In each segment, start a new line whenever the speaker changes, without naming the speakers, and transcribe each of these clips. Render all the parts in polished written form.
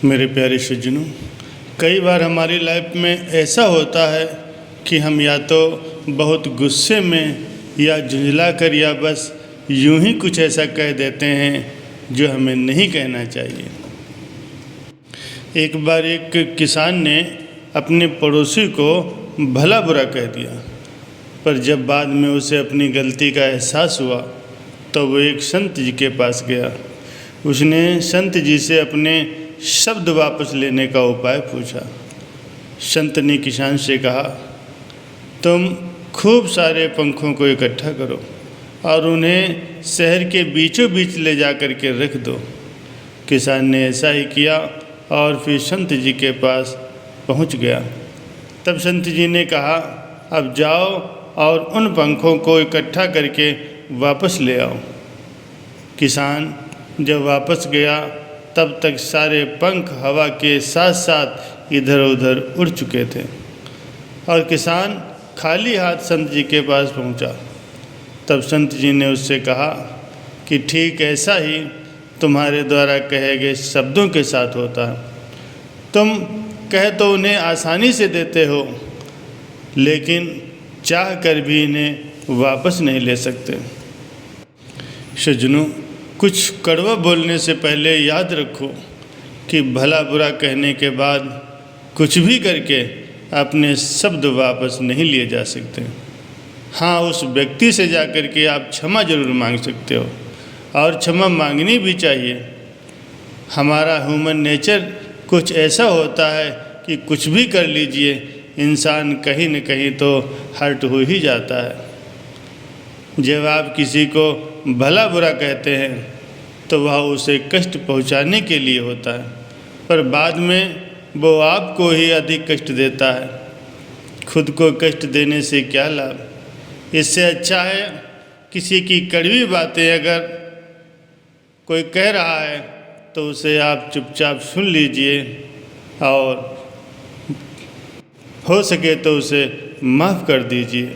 मेरे प्यारे सज्जनों, कई बार हमारी लाइफ में ऐसा होता है कि हम या तो बहुत गुस्से में या झुंझला कर या बस यूं ही कुछ ऐसा कह देते हैं जो हमें नहीं कहना चाहिए। एक बार एक किसान ने अपने पड़ोसी को भला बुरा कह दिया, पर जब बाद में उसे अपनी गलती का एहसास हुआ तो वो एक संत जी के पास गया। उसने संत जी से अपने शब्द वापस लेने का उपाय पूछा। संत ने किसान से कहा, तुम खूब सारे पंखों को इकट्ठा करो और उन्हें शहर के बीचों बीच ले जा कर के रख दो। किसान ने ऐसा ही किया और फिर संत जी के पास पहुंच गया। तब संत जी ने कहा, अब जाओ और उन पंखों को इकट्ठा करके वापस ले आओ। किसान जब वापस गया तब तक सारे पंख हवा के साथ साथ इधर उधर उड़ चुके थे और किसान खाली हाथ संत जी के पास पहुंचा। तब संत जी ने उससे कहा कि ठीक ऐसा ही तुम्हारे द्वारा कहे गए शब्दों के साथ होता है। तुम कह तो उन्हें आसानी से देते हो, लेकिन चाह कर भी इन्हें वापस नहीं ले सकते। सज्जनों, कुछ कड़वा बोलने से पहले याद रखो कि भला बुरा कहने के बाद कुछ भी करके अपने शब्द वापस नहीं लिए जा सकते। हाँ, उस व्यक्ति से जा कर के आप क्षमा जरूर मांग सकते हो और क्षमा मांगनी भी चाहिए। हमारा ह्यूमन नेचर कुछ ऐसा होता है कि कुछ भी कर लीजिए, इंसान कहीं न कहीं तो हर्ट हो ही जाता है। जब आप किसी को भला बुरा कहते हैं तो वह उसे कष्ट पहुंचाने के लिए होता है, पर बाद में वो आपको ही अधिक कष्ट देता है। खुद को कष्ट देने से क्या लाभ। इससे अच्छा है किसी की कड़वी बातें अगर कोई कह रहा है तो उसे आप चुपचाप सुन लीजिए और हो सके तो उसे माफ़ कर दीजिए,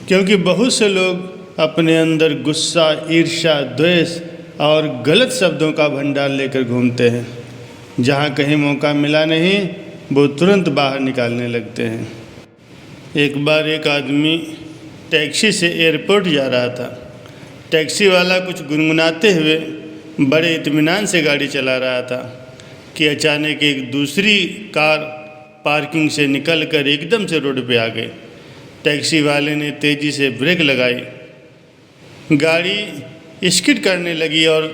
क्योंकि बहुत से लोग अपने अंदर गुस्सा, ईर्ष्या, द्वेष और गलत शब्दों का भंडार लेकर घूमते हैं। जहाँ कहीं मौका मिला नहीं, वो तुरंत बाहर निकालने लगते हैं। एक बार एक आदमी टैक्सी से एयरपोर्ट जा रहा था। टैक्सी वाला कुछ गुनगुनाते हुए बड़े इत्मीनान से गाड़ी चला रहा था कि अचानक एक दूसरी कार पार्किंग से निकलकर एकदम से रोड पे आ गई। टैक्सी वाले ने तेज़ी से ब्रेक लगाई, गाड़ी स्किड करने लगी और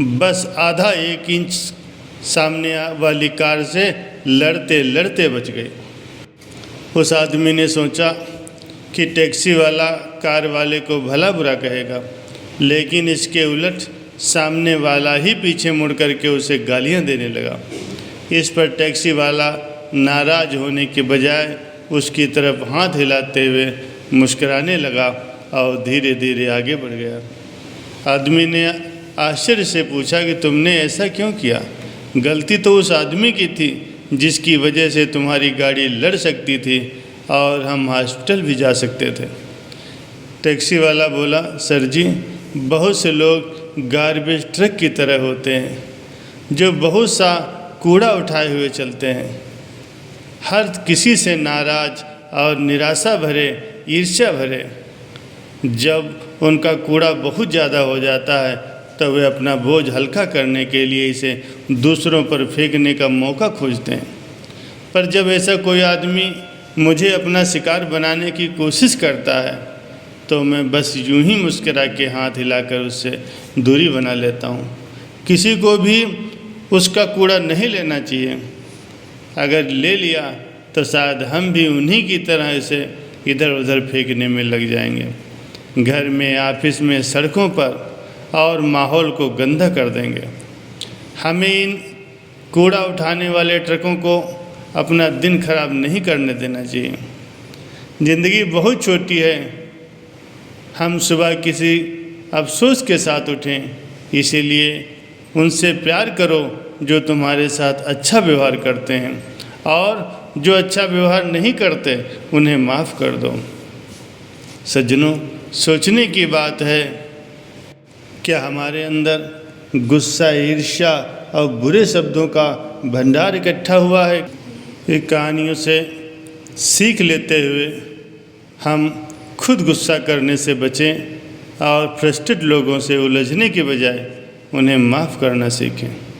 बस आधा एक इंच सामने वाली कार से लड़ते लड़ते बच गई। उस आदमी ने सोचा कि टैक्सी वाला कार वाले को भला बुरा कहेगा, लेकिन इसके उलट सामने वाला ही पीछे मुड़ करके उसे गालियां देने लगा। इस पर टैक्सी वाला नाराज़ होने के बजाय उसकी तरफ हाथ हिलाते हुए मुस्कुराने लगा और धीरे धीरे आगे बढ़ गया। आदमी ने आश्चर्य से पूछा कि तुमने ऐसा क्यों किया? गलती तो उस आदमी की थी जिसकी वजह से तुम्हारी गाड़ी लड़ सकती थी और हम हॉस्पिटल भी जा सकते थे। टैक्सी वाला बोला, सर जी, बहुत से लोग गार्बेज ट्रक की तरह होते हैं जो बहुत सा कूड़ा उठाए हुए चलते हैं। हर किसी से नाराज़ और निराशा भरे, ईर्ष्या भरे। जब उनका कूड़ा बहुत ज़्यादा हो जाता है तो वे अपना बोझ हल्का करने के लिए इसे दूसरों पर फेंकने का मौका खोजते हैं। पर जब ऐसा कोई आदमी मुझे अपना शिकार बनाने की कोशिश करता है तो मैं बस यूं ही मुस्कुरा के हाथ हिलाकर उससे दूरी बना लेता हूँ। किसी को भी उसका कूड़ा नहीं लेना चाहिए। अगर ले लिया तो शायद हम भी उन्हीं की तरह इसे इधर उधर फेंकने में लग जाएंगे। घर में, ऑफिस में, सड़कों पर और माहौल को गंदा कर देंगे। हमें इन कूड़ा उठाने वाले ट्रकों को अपना दिन खराब नहीं करने देना चाहिए। ज़िंदगी बहुत छोटी है। हम सुबह किसी अफसोस के साथ उठें, इसीलिए उनसे प्यार करो जो तुम्हारे साथ अच्छा व्यवहार करते हैं, और जो अच्छा व्यवहार नहीं करते उन्हें माफ़ कर दो। सज्जनों, सोचने की बात है, क्या हमारे अंदर गुस्सा, ईर्ष्या और बुरे शब्दों का भंडार इकट्ठा हुआ है। ये कहानियों से सीख लेते हुए हम खुद गुस्सा करने से बचें और फ्रस्ट्रेटेड लोगों से उलझने के बजाय उन्हें माफ़ करना सीखें।